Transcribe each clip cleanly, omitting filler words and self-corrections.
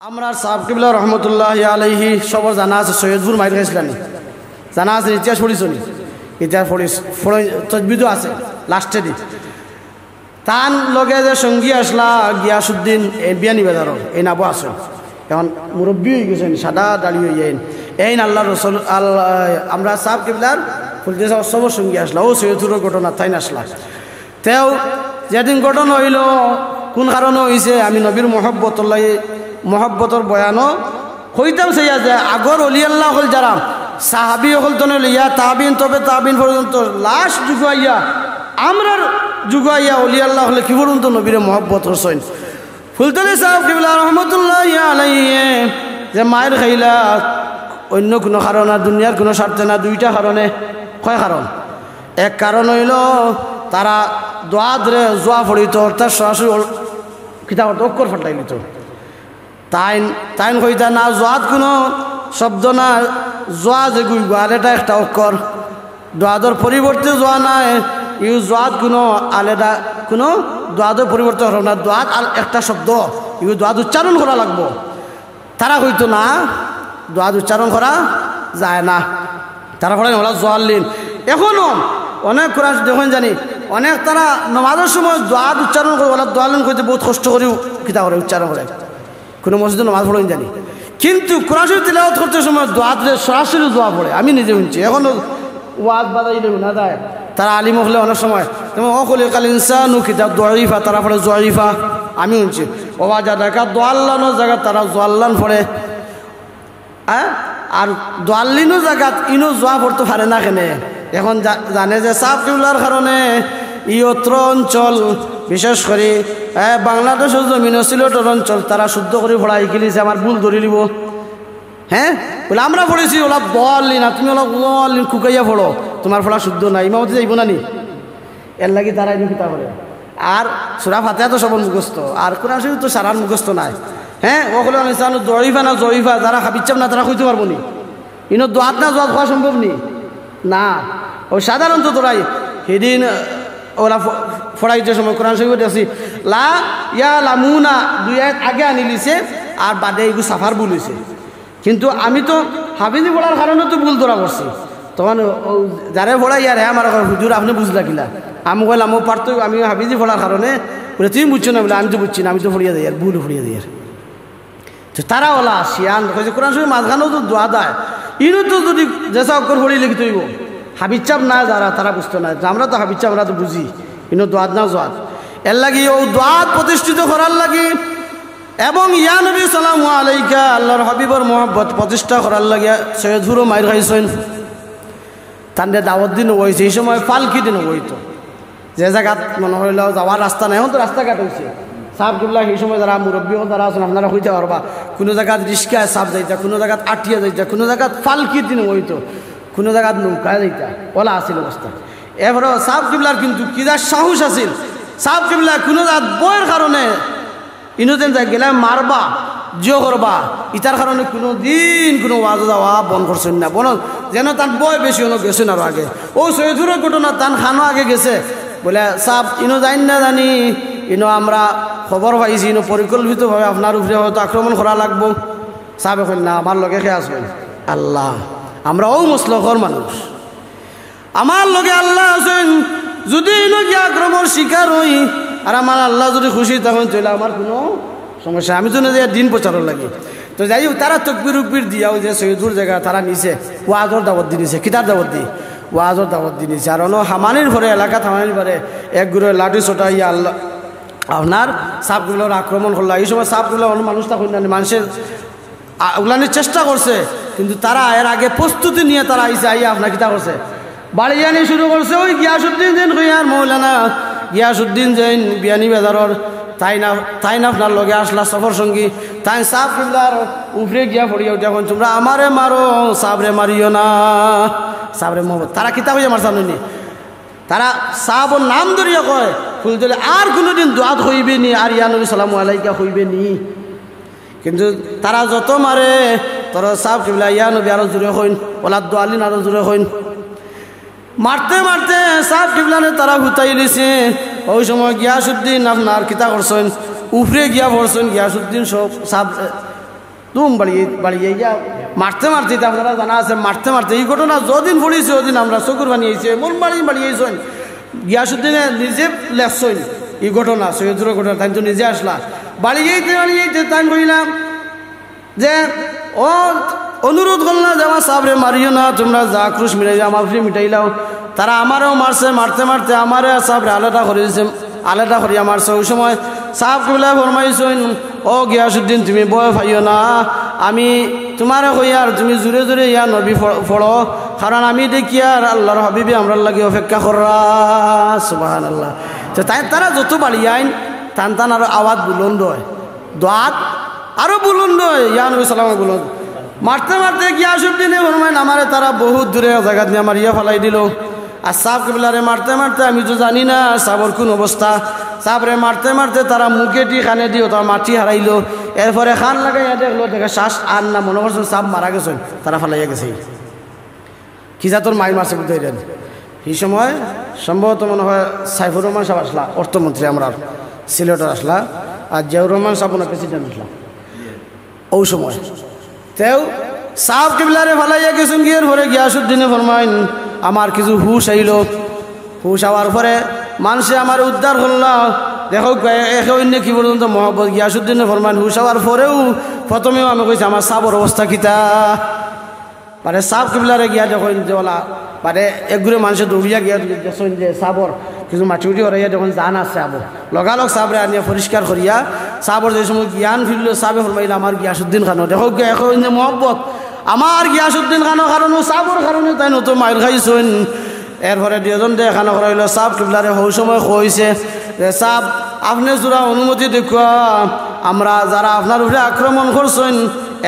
আমরা সাহেব কিবলা রহমতুল্লাহ আলাইহি সবার জানা আছে সৈয়দপুর মাইর খাইছিলাম জানা আছে ইতিহাস পড়িস নি ইতিহাস পড়িস তজবিদও আছে লাস্টে দি তান লগে যে সঙ্গী আসলা গিয়াসুদ্দিন বিয়ানি বাজার এই নাবো আসো এখন মুরব্বী হয়ে গেছেন সাদা দাড়ি হয়ে যাইন এই আল্লাহ রসুল আমরা সাহেব কিবলার ফুলতে সবর সঙ্গী আসলা ও সৈয়দপুরের ঘটনা তাই আসলা তেও যেদিন ঘটনা হইল কোন কারণে হয়েছে আমি নবীর মহব্বতর বয়ানও হইতাম সেই আছে আগর অলি আল্লাহ হল যারা সাহাবি হল তো লইয়া তাবিন তবে তাবিন পর্যন্ত লাস্ট যুগাইয়া আমরার যুগাইয়া অলি আল্লাহ হলে কি পর্যন্ত নবীর মহব্বত রসইন ফুলতলি সাহেব কিবলা রহমতুল্লাহ আলাইহি যে মায়ের খাইলা অন্য কোনো কারণ আর দুনিয়ার কোনো স্বার্থে না দুইটা কারণে কয় কারণ এক কারণ হইল তারা দোয়াদরে জোয়া পড়িত অর্থাৎ সরাসরি কিতাব অক্ষর ফাটাই নিত তাইন কইতা না জোয়াত কোনো শব্দ না জোয়া যে গুই আর এটা একটা অক্ষর দোয়াদর পরিবর্তে জোয়া নাই ইউ জোয়াত কোনো আলাদা কোনো দোয়াদর পরিবর্তে হল না দোয়াত একটা শব্দ ইউ দোয়াদ উচ্চারণ করা লাগবো তারা কইতো না দোয়াদ উচ্চারণ করা যায় না তারা পড়েন ওলা জোয়াল্লিন এখনো অনেক কোরআন দেখেন জানি অনেক তারা নমাজের সময় দোয়াদ উচ্চারণ করে ওলা দোয়াল্লিন করতে বহুত কষ্ট করে কিতা করে উচ্চারণ করে কোনো মসজিদে নামাজ পড়েন জানি কিন্তু কোরআন শরীফ তিলাওয়াত করতে সময় দোয়াতে সরাসরি দোয়া পড়ে আমি নিজে শুনছি এখনো ওয়াজ বাজাই দেব না যায় তারা আলিম হলে অনেক সময় যেমন অকলে কাল ইনসানু কিতাব দোয়ারিফা তারা পড়ে জোয়ারিফা আমি শুনছি ওবা যা দেখা দোয়াল্লানোর জায়গা তারা জোয়াল্লান পড়ে হ্যাঁ আর দোয়াল্লিনো জায়গাত ইনো জোয়া পড়তে পারে না কেনে এখন জানে যে সাহেব কিবলার কারণে ইয়ত্র অঞ্চল বিশেষ করে বাংলাদেশের জমিন সিলেটের অঞ্চল তারা শুদ্ধ করে পড়াই খেলিছে আমার ভুল ধরে নিব হ্যাঁ বলে আমরা পড়েছি ওলা বললি না তুমি ওলা বললি খুকাইয়া পড়ো তোমার পড়া শুদ্ধ না ইমামতি যাইব না নি এর লাগি তারা এনে কিতা করে আর সুরা ফাতিহা তো সবার মুখস্থ আর কোরআন শরীফ তো সারার মুখস্থ নাই হ্যাঁ ওগুলো জয়ীফা না জয়ীফা যারা খাবিচ্ছাপ না তারা কইতে পারবো নি ইনো দোয়াত না জোয়াত খাওয়া সম্ভব নি না ও সাধারণত তোরাই সেদিন ওরা ফড়াইতে সময় কোরআন শরীফ দেখছি লা ইয়া লামুনা দুই এক আগে আনি লিছে আর বাদে এগুলো সাফার ভুল হয়েছে কিন্তু আমি তো হাফিজি পড়ার কারণে তো ভুল ধরা পড়ছি তখন যারে পড়াই ইয়ার হ্যাঁ আমার হুজুর আপনি বুঝলা কিলা আমি কইলাম ও পারতো আমি হাফিজি পড়ার কারণে বলে তুমি বুঝছো না বলে আমি তো বুঝছি না আমি তো ফড়িয়ে দিই আর ভুল ফড়িয়ে দিই আর তো তারা ওলা শিয়ান কইছে কোরআন শরীফ মাঝখানেও তো দোয়া দেয় ইনও তো যদি যেসা অক্ষর পড়ি লিখি তৈব হাবিচাপ না যারা তারা বুঝতো না আমরা তো হাবিচাপ আমরা তো বুঝি কিন্তু দোয়াত না জোয়াত এর লাগি ও দোয়াত প্রতিষ্ঠিত করার লাগি এবং ইয়া নবী সালামু আলাইকা আল্লাহর হাবিবর মোহাব্বত প্রতিষ্ঠা করার লাগে সৈয়দপুরও মাইর খাইছেন তান্ডে দাওয়াত দিন হয়েছে এই সময় পালকি দিন হইতো যে জায়গাত মনে হইল যাওয়ার রাস্তা নাই এখন তো রাস্তাঘাট হয়েছে সাপ কিবলা সেই সময় যারা মুরব্বীও যারা আছেন আপনারা হইতে পারবা কোনো জায়গাত রিস্কায় সাপ যাইতা কোনো জায়গাত আটিয়া যাইতা কোনো জায়গাত পালকির দিন হইতো কোনো জায়গাত নৌকায় যাইতা ওলা আসিল অবস্থা এবারও সাহেব কিবলার কিন্তু কি যা সাহস আছিল সাহেব কিবলা কোনো জাত বইয়ের কারণে ইনোদিন যা গেলে মারবা জিও করবা ইটার কারণে কোনো দিন কোনো ওয়াজ যাওয়া বন করছেন না বন যেন তার বয় বেশি হলো গেছেন আরো আগে ও সৈয়দপুরের ঘটনা তান খানো আগে গেছে বলে সাহেব ইনো জানি না জানি ইনো আমরা খবর পাইছি ইনো পরিকল্পিতভাবে আপনার উপরে হয়তো আক্রমণ করা লাগবো সাহেব এখন না আমার লগে খেয়ে আসবেন আল্লাহ আমরা ও মুসলখর মানুষ আমার লগে আল্লাহ আছেন যদি লগে আক্রমণ শিকার হই আর আমার আল্লাহ যদি খুশি তখন চলে আমার কোনো সমস্যা আমি তো না যে দিন প্রচারও লাগে তো যাই হোক তারা তকবির উকবির দিয়াও যে সৈয়দপুর জায়গা তারা নিছে ওয়াজর দাওয়াত দি নিছে কিতার দাওয়াত দি ওয়াজর দাওয়াত দি নিছে আর অন্য হামানির ভরে এলাকা থামানির ভরে এক গুড়ে লাঠি ছোটা ইয়া আল্লাহ আপনার সাপগুলোর আক্রমণ করলো এই সময় সাপগুলো অন্য মানুষ তখন মানুষের উলানির চেষ্টা করছে কিন্তু তারা এর আগে প্রস্তুতি নিয়ে তারা আইসে আইয়া আপনার কিতা করছে বাড়ি জানি শুরু করছে ওই গিয়াসুদ্দিন জৈন কইয়ার মৌলানা গিয়াসুদ্দিন জৈন বিয়ানি বাজারের তাই না আপনার লগে আসলা সফর সঙ্গী তাই সাপ কিবলার উপরে গিয়া পড়িয়া উঠে এখন তোমরা আমারে মারো সাবরে মারিও না সাবরে মোহাম্মদ তারা কিতা হইয়া মার সামনে তারা সাহাবর নাম ধরিয়া কয় ফুল দিলে আর কোনোদিন দোয়াত হইবে নি আর ইয়া নবী সালামু আলাইকা হইবে নি কিন্তু তারা যত মারে তোরা সাহেব কিবলা ইয়া নবী আরো জোরে হইন ওলা দোয়ালিন আরো জোরে হইন মারতে মারতে সাহেব কিবলানে তারা হুতাই লিছে ওই সময় গিয়াসুদ্দিন আপনার কিতা করছেন উপরে গিয়া পড়ছেন গিয়াসুদ্দিন সব সাহেব তুম বাড়িয়ে গিয়া মারতে মারতে আপনারা জানা আছে মারতে মারতে এই ঘটনা যদিন পড়িয়েছে ওদিন আমরা চকুর বানিয়েছে মন বাড়িয়েছেন গিয়াসুদ্দিনে নিজে লেখছেন এই ঘটনা সৈয়দুর ঘটনা তাই তো নিজে আসলা বাড়িয়েতে তাই কইলাম যে ও অনুরোধ করলাম যে আমার সাবরে মারিও না তোমরা যা ক্রুশ মিটাই আমার ফ্রি মিটাইলাও তারা আমারও মারছে মারতে মারতে আমারে সাবরে আলাদা করে দিয়েছে আলাদা করিয়া মারছে ওই সময় সাহেব কিবলা ফরমাইছেন ও গিয়াসুদ্দিন তুমি বয় পাইও না আমি তোমারে কই আর তুমি জোরে জোরে ইয়া নবী পড়ো কারণ আমি দেখি আর আল্লাহর হাবিবি আমরা লাগে অপেক্ষা করা সুবহানাল্লাহ তো তাই তারা যত বাড়ি আইন টান টান আরো আওয়াজ বুলন্দ হয় দাঁত আরো বুলন্দ হয় ইয়া নবী সালাম বুলন্দ মারতে মারতে গিয়াসুদ্দিনে ফরমাইন আমারে তারা বহুত দূরে জায়গা নিয়ে আমার ইয়া ফেলাই দিল আর সাহেব কিবলারে মারতে মারতে আমি তো জানি না সাবর কোন অবস্থা সাবরে মারতে মারতে তারা মুখে দি খানে দিও তার মাটি হারাইলো এরপরে খান লাগাইয়া দেখলো দেখে শ্বাস আর না মনে করছেন সাপ মারা গেছেন তারা ফালাইয়া গেছে কি জাতর মাই মারছে বুঝতে দেন এই সময় সম্ভবত মনে হয় সাইফুর রহমান সাহেব আসলা অর্থমন্ত্রী আমরা সিলেটর আসলা আর জিয়াউর রহমান সাহেব ওনার প্রেসিডেন্ট আসলা ওই সময় তেও সাহেব কিবলারে ফালাইয়া গেছেন গিয়ে পরে গিয়াসুদ্দিনে ফরমাইন আমার কিছু হুশ আইল হুশ হওয়ার পরে মানুষে আমার উদ্ধার করলা দেখো একে অন্য কি পর্যন্ত মহব্বত গিয়াসুদ্দিনে ফরমান হুশ হওয়ার পরেও প্রথমেও আমি কইছি আমার সাবর অবস্থা কিতা মানে সাব কিবলারে গিয়া যখন যেলা মানে একগুলো মানুষে দৌড়িয়া গিয়া দেখছেন যে সাবর কিছু মাটি উঠি হরাইয়া যখন জান আছে আবো লগালগ সাবরে আনিয়া পরিষ্কার করিয়া সাবর যে সময় জ্ঞান ফিরল সাবে ফরমাইল আমার গিয়াসুদ্দিন খানো দেখো একে অন্য মহব্বত আমার গিয়াসুদ্দিন খানোর কারণে সাবর কারণে তাই নতুন মাইর খাইছেন এরপরে দুজন দেখানো করাইল সাব কিবলারে হৌ সময় কইছে যে সাব আপনি জোড়া অনুমতি দেখুয়া আমরা যারা আপনার উপরে আক্রমণ করছেন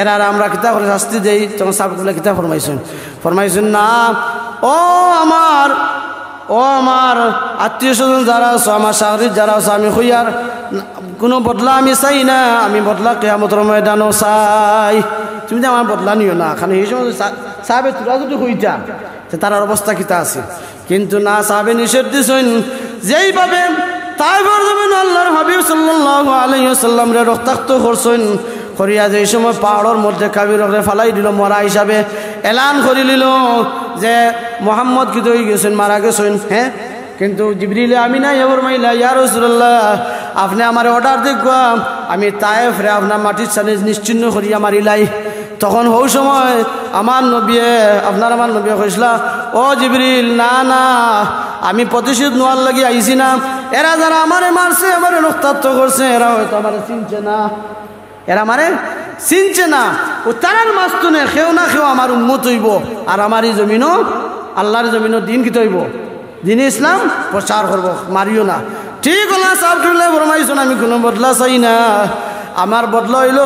এরা আমরা কিতা করে শাস্তি দেই তখন সাব কিবলা কিতা ফরমাইছেন না ও আমার আত্মীয় স্বজন যারা আছো আমার শাহরির যারা আছো আমি হইয়ার কোনো বদলা আমি চাই না আমি বদলা কিয়ামতের ময়দানও চাই তুমি যে আমার বদলা নিও না কারণ এই সময় সাহেবে তোরা যদি হইতা তার অবস্থা কিতা আছে কিন্তু না সাহাবে নিষেধ দিছেন যেইভাবে তাইফের জমিন আল্লাহর হাবিব সাল্লাল্লাহু আলাইহি ওয়াসাল্লাম রে রক্তাক্ত করছেন করিয়া যে সময় পাহাড়ের মধ্যে কাবিররে ফালাই দিল মরা হিসাবে এলান করে দিল যে মোহাম্মদ কি হয়ে গেছেন মারা গেছেন হ্যাঁ কিন্তু জিবরিল আমিনা ফরমাইলা ইয়া রাসূলুল্লাহ আপনি আমার অর্ডার দেখবা আমি তায়েফ রে আপনার মাটির সাথে নিশ্চিহ্ন করিয়া মারিলাই তখন হৌ সময় আমার নবী কইসলা ও জিবরিল না না আমি প্রতিশোধ নোয়ার লাগি আইছি না এরা যারা আমারে মারছে আমারে রক্তাক্ত করছে এরা হয়তো আমারে চিনছে না এরা আমারে চিনছে না ও তারার মাস্তুনে খেও না খেও আমার উম্মত হইব আর আমার এই জমিনও আল্লাহর জমিনও দিন কি হইব দিন ইসলাম প্রচার করব মারিও না ঠিক হল সাহেব কিবলা ফরমাইছেন আমি কোনো বদলা চাই না আমার বদলা হইল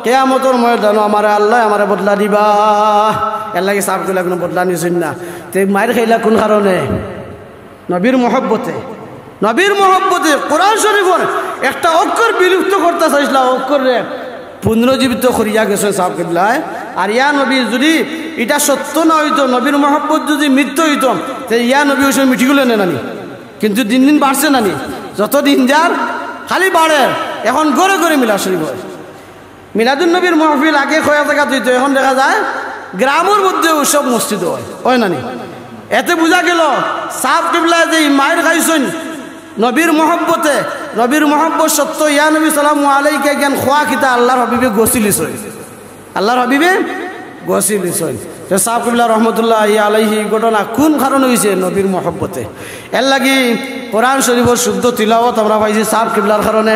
কিয়ামতের ময়দানে আমার আল্লাহ আমার বদলা দিবা এর লাগে সাহেব কিবলা কোনো বদলা নিছেন না তে মায়ের খাইলা কোন কারণে নবীর মহব্বতে কোরআন শরীফের একটা অক্ষর বিলুপ্ত করতে চাইছিলা অক্ষরে পুনরুজ্জীবিত করিয়া গেছে সাহেব কিবলায় আর ইয়া নবীর যদি এটা সত্য না হইতো নবীর মহব্বত যদি মিথ্য হইতো তো ইয়া নবী ওই সময় মিঠিগুলো নানি কিন্তু দিন দিন বাড়ছে নানি যত দিন যার খালি বাড়ে এখন ঘরে ঘরে মিলাদ শরীফ হয় মিলাদুন নবীর মাহফিল আগে খয়া থাকা হইতো এখন দেখা যায় গ্রামের মধ্যে উৎসব মসজিদ হয় নানি এতে বোঝা গেল সাহেব কিবলা যে মায়ের খাইছেন নবীর মহব্বত সত্য ইয়া নবী সালামু আলাইহি জ্ঞান খোয়া কিতা আল্লাহর হাবিবে গসিলিছেন তো সাহেব কিবলা রহমতুল্লাহি আলাইহি ঘটনা কোন কারণে হয়েছে নবীর মহব্বতে এর লাগি কোরআন শরীফের শুদ্ধ তিলাওয়াত আমরা পাইছি সাহেব কিবলার কারণে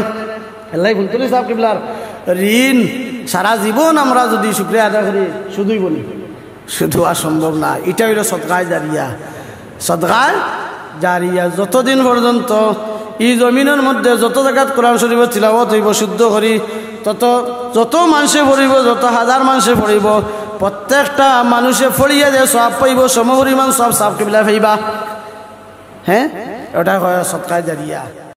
এর লাগি বলতে সাহেব কিবলার ঋণ সারা জীবন আমরা যদি শুকরিয়া আদায় করি শুধুই বলি শুধু আর সম্ভব না এটা হইল সদকায়ে জারিয়া যতদিন পর্যন্ত এই জমিনের মধ্যে যত জায়গাত কোরআন শরীফের তিলাওয়াত হইব শুদ্ধ করি যত মানুষে পড়িব যত হাজার মানুষে পড়িব প্রত্যেকটা মানুষে ফড়িয়ে যে সব পাইব সমপরিমাণ সব সাহেব কিবলা পাইবা হ্যাঁ ওটা হয় সদকায়ে জারিয়া।